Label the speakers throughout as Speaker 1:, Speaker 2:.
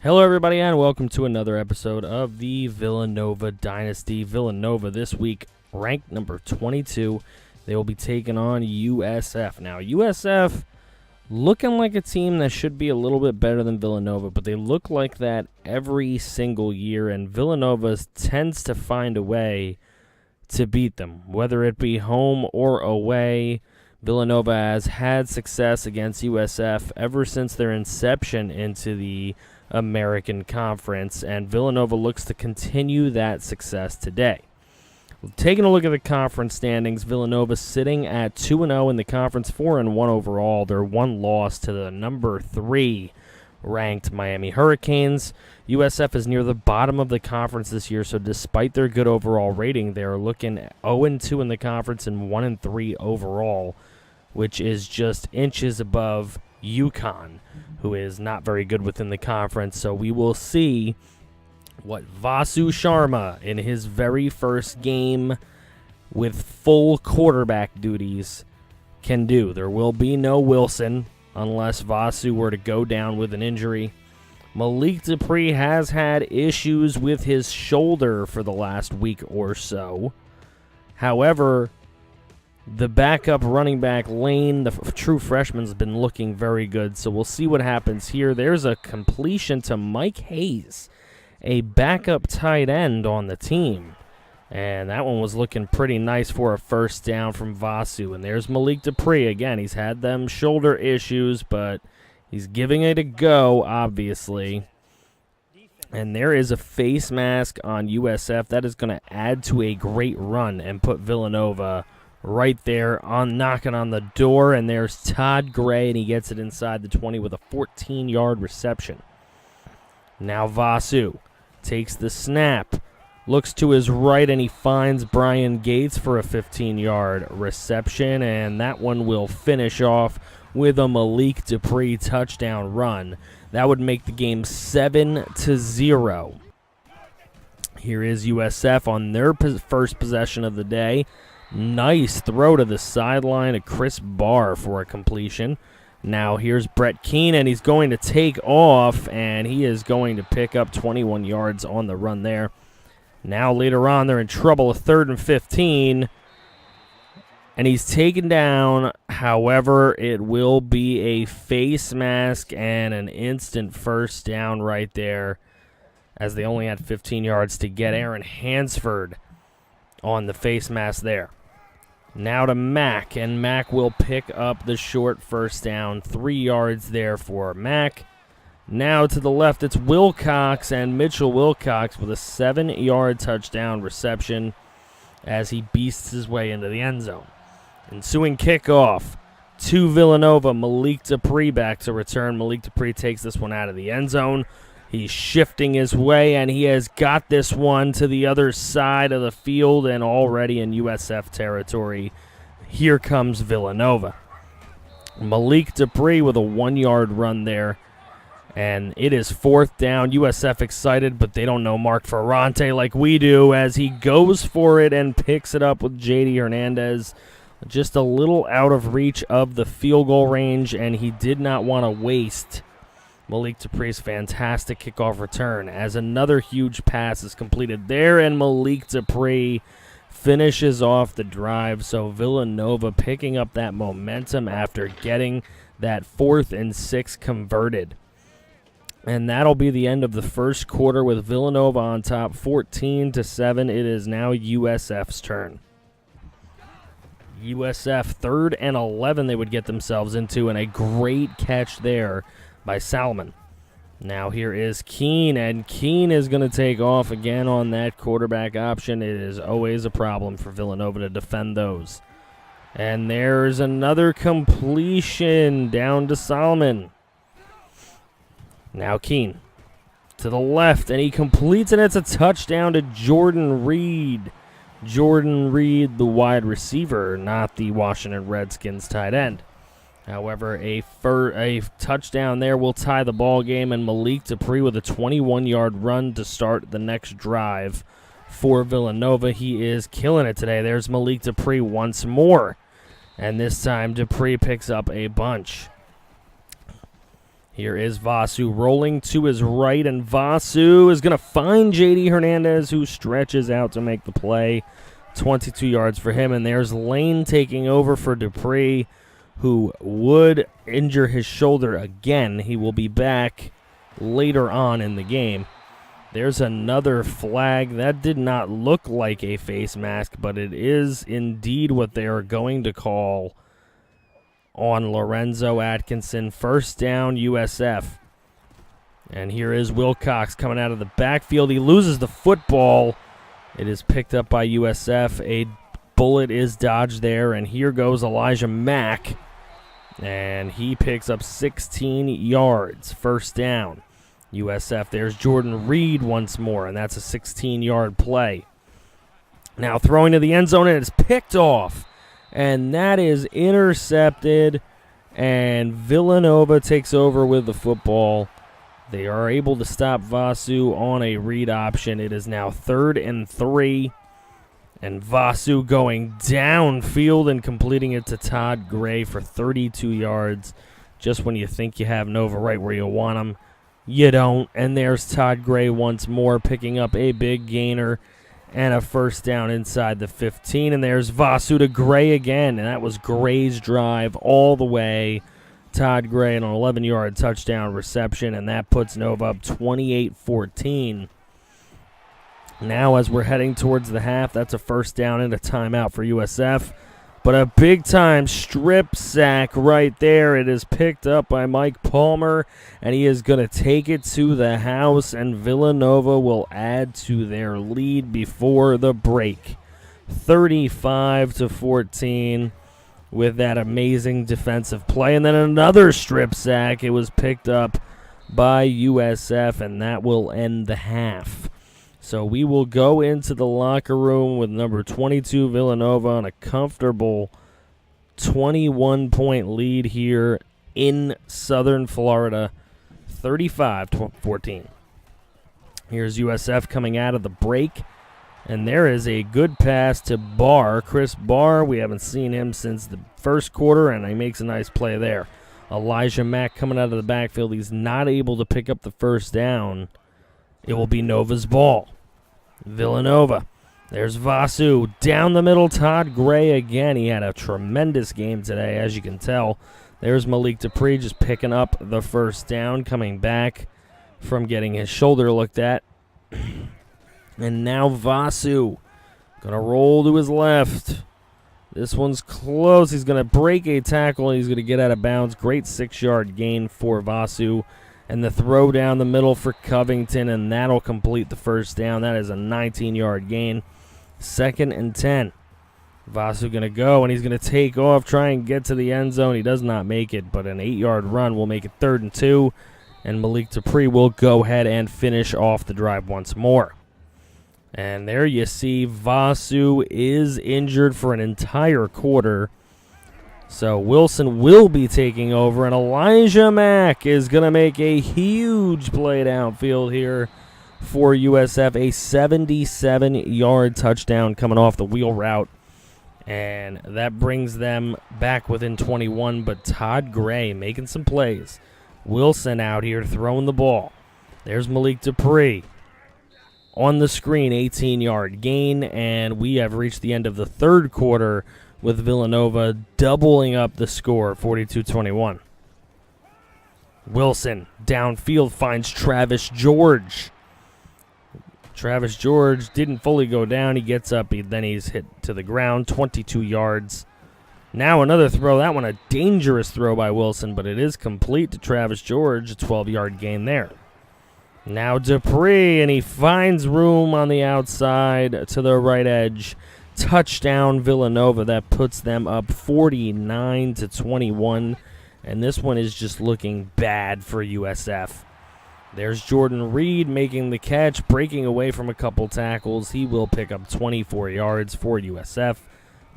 Speaker 1: Hello, everybody, and welcome to another episode of the Villanova Dynasty. Villanova this week ranked number 22. They will be taking on USF. Now, USF looking like a team that should be a little bit better than Villanova, but they look like that every single year, and Villanova tends to find a way to beat them, whether it be home or away. Villanova has had success against USF ever since their inception into the American Conference, and Villanova looks to continue that success today. Taking a look at the conference standings, Villanova sitting at 2-0 in the conference, 4-1 overall. Their one loss to the number 3 ranked Miami Hurricanes. USF is near the bottom of the conference this year, so despite their good overall rating, they are looking 0-2 in the conference and 1-3 overall, which is just inches above UConn, who is not very good within the conference. So we will see what Vasu Sharma, in his very first game with full quarterback duties, can do. There will be no Wilson unless Vasu were to go down with an injury. Malik Dupree has had issues with his shoulder for the last week or so. However, the backup running back Lane, the true freshman, has been looking very good, so we'll see what happens here. There's a completion to Mike Hayes, a backup tight end on the team, and that one was looking pretty nice for a first down from Vasu. And there's Malik Dupree again. He's had them shoulder issues, but he's giving it a go, obviously. And there is a face mask on USF. That is going to add to a great run and put Villanova right there on knocking on the door. And there's Todd Gray, and he gets it inside the 20 with a 14-yard reception. Now Vasu takes the snap, looks to his right, and he finds Brian Gates for a 15-yard reception, and that one will finish off with a Malik Dupree touchdown run. That would make the game 7-0. Here is USF on their first possession of the day. Nice throw to the sideline of Chris Barr for a completion. Now here's Brett Keane, and he's going to take off, and he is going to pick up 21 yards on the run there. Now later on, they're in trouble, a 3rd and 15, and he's taken down. However, it will be a face mask and an instant first down right there, as they only had 15 yards to get. Aaron Hansford on the face mask there. Now to Mack, and Mack will pick up the short first down. 3 yards there for Mack. Now to the left, it's Wilcox, and Mitchell Wilcox with a 7-yard touchdown reception as he beasts his way into the end zone. Ensuing kickoff to Villanova, Malik Dupree back to return. Malik Dupree takes this one out of the end zone. He's shifting his way, and he has got this one to the other side of the field and already in USF territory. Here comes Villanova. Malik Dupree with a 1-yard run there, and it is 4th down. USF excited, but they don't know Mark Ferrante like we do, as he goes for it and picks it up with J.D. Hernandez. Just a little out of reach of the field goal range, and he did not want to waste Malik Dupree's fantastic kickoff return, as another huge pass is completed there, and Malik Dupree finishes off the drive. So Villanova picking up that momentum after getting that 4th and 6 converted. And that'll be the end of the first quarter with Villanova on top 14-7. It is now USF's turn. USF 3rd and 11 they would get themselves into, and a great catch there by Salmon. Now here is Keene, and Keene is going to take off again on that quarterback option. It is always a problem for Villanova to defend those. And there's another completion down to Solomon. Now Keene to the left, and he completes, and it's a touchdown to Jordan Reed. Jordan Reed, the wide receiver, not the Washington Redskins tight end. However, a touchdown there will tie the ball game, and Malik Dupree with a 21-yard run to start the next drive for Villanova. He is killing it today. There's Malik Dupree once more, and this time Dupree picks up a bunch. Here is Vasu rolling to his right, and Vasu is going to find J.D. Hernandez, who stretches out to make the play. 22 yards for him, and there's Lane taking over for Dupree, who would injure his shoulder again. He will be back later on in the game. There's another flag. That did not look like a face mask, but it is indeed what they are going to call on Lorenzo Atkinson. First down, USF. And here is Wilcox coming out of the backfield. He loses the football. It is picked up by USF. A bullet is dodged there, and here goes Elijah Mack. And he picks up 16 yards. First down, USF. There's Jordan Reed once more, and that's a 16-yard play. Now throwing to the end zone, and it's picked off. And that is intercepted, and Villanova takes over with the football. They are able to stop Vasu on a read option. It is now 3rd and 3, and Vasu going downfield and completing it to Todd Gray for 32 yards. Just when you think you have Nova right where you want them, you don't. And there's Todd Gray once more, picking up a big gainer and a first down inside the 15. And there's Vasu to Gray again, and that was Gray's drive all the way. Todd Gray an 11-yard touchdown reception, and that puts Nova up 28-14. Now as we're heading towards the half, that's a first down and a timeout for USF. But a big-time strip sack right there. It is picked up by Mike Palmer, and he is going to take it to the house, and Villanova will add to their lead before the break. 35-14 with that amazing defensive play. And then another strip sack. It was picked up by USF, and that will end the half. So we will go into the locker room with number 22 Villanova on a comfortable 21-point lead here in Southern Florida, 35-14. Here's USF coming out of the break, and there is a good pass to Barr. Chris Barr, we haven't seen him since the first quarter, and he makes a nice play there. Elijah Mack coming out of the backfield. He's not able to pick up the first down. It will be Nova's ball. Villanova. There's Vasu. Down the middle, Todd Gray again. He had a tremendous game today, as you can tell. There's Malik Dupree just picking up the first down, coming back from getting his shoulder looked at. And now Vasu going to roll to his left. This one's close. He's going to break a tackle, and he's going to get out of bounds. Great 6-yard gain for Vasu. And the throw down the middle for Covington, and that'll complete the first down. That is a 19-yard gain. 2nd and 10. Vasu going to go, and he's going to take off, try and get to the end zone. He does not make it, but an 8-yard run will make it 3rd and 2. And Malik Dupree will go ahead and finish off the drive once more. And there you see Vasu is injured for an entire quarter. So Wilson will be taking over, and Elijah Mack is going to make a huge play downfield here for USF. A 77-yard touchdown coming off the wheel route, and that brings them back within 21. But Todd Gray making some plays. Wilson out here throwing the ball. There's Malik Dupree. On the screen, 18-yard gain, and we have reached the end of the third quarter with Villanova doubling up the score, 42-21. Wilson downfield finds Travis George. Travis George didn't fully go down. He gets up, then he's hit to the ground, 22 yards. Now another throw. That one a dangerous throw by Wilson, but it is complete to Travis George, a 12-yard gain there. Now Dupree, and he finds room on the outside to the right edge. Touchdown Villanova. That puts them up 49-21, and this one is just looking bad for USF. There's Jordan Reed making the catch, breaking away from a couple tackles. He will pick up 24 yards for USF.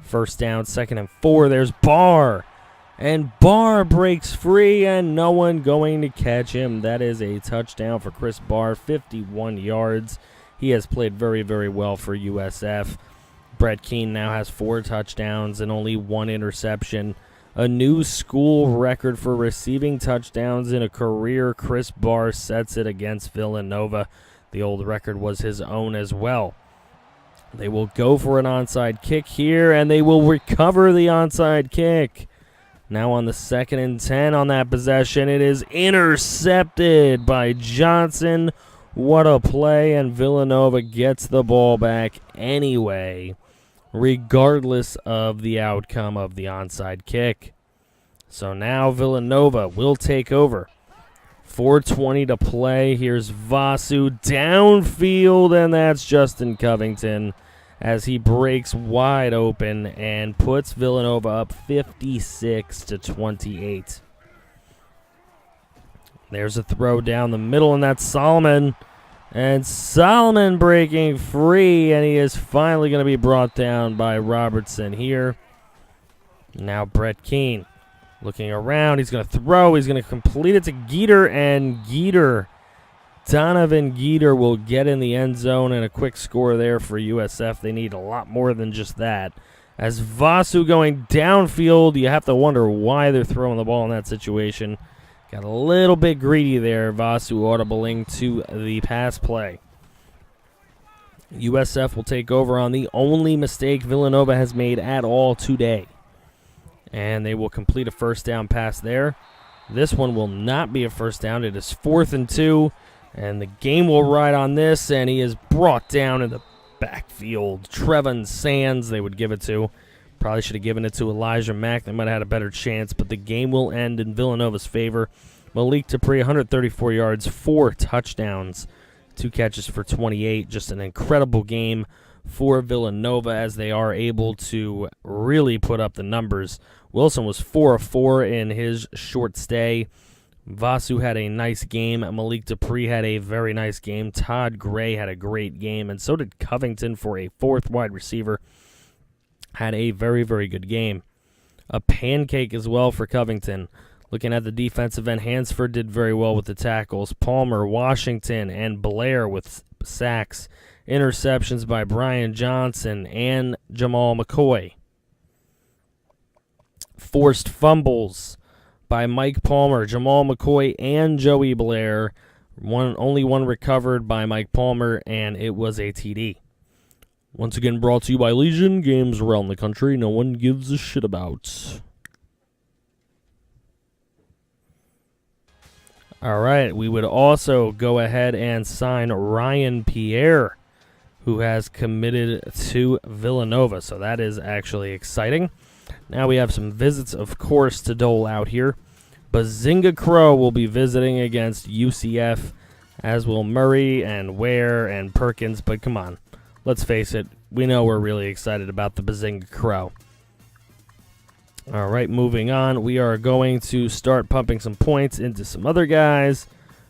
Speaker 1: First down, 2nd and 4. There's Barr, and Barr breaks free, and no one going to catch him. That is a touchdown for Chris Barr, 51 yards. He has played very, very well for USF. Brett Keane now has 4 touchdowns and only 1 interception. a new school record for receiving touchdowns in a career. Chris Barr sets it against Villanova. The old record was his own as well. They will go for an onside kick here, and they will recover the onside kick. Now on the 2nd and 10 on that possession, it is intercepted by Johnson. What a play, and Villanova gets the ball back anyway, regardless of the outcome of the onside kick. So now Villanova will take over. 4:20 to play. Here's Vasu downfield, and that's Justin Covington as he breaks wide open and puts Villanova up 56-28. There's a throw down the middle, and that's Solomon. And Solomon breaking free, and he is finally going to be brought down by Robertson here. Now Brett Keene looking around. He's going to throw. He's going to complete it to Geeter, and Donovan Geeter will get in the end zone, and a quick score there for USF. They need a lot more than just that. As Vasu going downfield, you have to wonder why they're throwing the ball in that situation. Got a little bit greedy there. Vasu audibling to the pass play. USF will take over on the only mistake Villanova has made at all today. And they will complete a first down pass there. This one will not be a first down. It is 4th and 2. And the game will ride on this. And he is brought down in the backfield. Trevon Sands they would give it to. Probably should have given it to Elijah Mack. They might have had a better chance. But the game will end in Villanova's favor. Malik Dupree, 134 yards, 4 touchdowns, 2 catches for 28. Just an incredible game for Villanova as they are able to really put up the numbers. Wilson was 4 of 4 in his short stay. Vasu had a nice game. Malik Dupree had a very nice game. Todd Gray had a great game, and so did Covington for a 4th wide receiver. Had a very, very good game. A pancake as well for Covington. Looking at the defensive end, Hansford did very well with the tackles. Palmer, Washington, and Blair with sacks. Interceptions by Brian Johnson and Jamal McCoy. Forced fumbles by Mike Palmer, Jamal McCoy, and Joey Blair. Only one recovered by Mike Palmer, and it was a TD. Once again, brought to you by Legion. Games around the country no one gives a shit about. All right, we would also go ahead and sign Ryan Pierre, who has committed to Villanova, so that is actually exciting. Now we have some visits, of course, to dole out here. Bazinga Crow will be visiting against UCF, as will Murray and Ware and Perkins, but come on, let's face it, we know we're really excited about the Bazinga Crow. All right, moving on. We are going to start pumping some points into some other guys,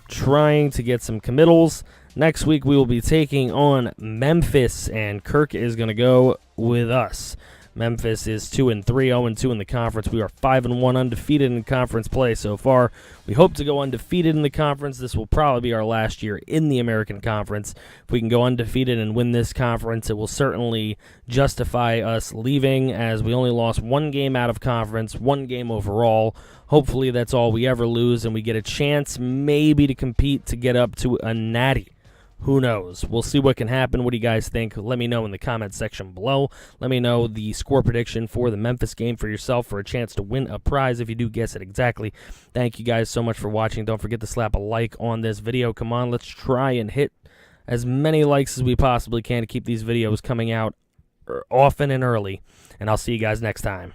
Speaker 1: trying to get some committals. Next week, we will be taking on Memphis, and Kirk is going to go with us. Memphis is 2-3, 0-2 in the conference. We are 5-1 undefeated in conference play so far. We hope to go undefeated in the conference. This will probably be our last year in the American Conference. If we can go undefeated and win this conference, it will certainly justify us leaving, as we only lost 1 game out of conference, 1 game overall. Hopefully that's all we ever lose, and we get a chance maybe to compete to get up to a natty. Who knows? We'll see what can happen. What do you guys think? Let me know in the comment section below. Let me know the score prediction for the Memphis game for yourself for a chance to win a prize if you do guess it exactly. Thank you guys so much for watching. Don't forget to slap a like on this video. Come on, let's try and hit as many likes as we possibly can to keep these videos coming out often and early. And I'll see you guys next time.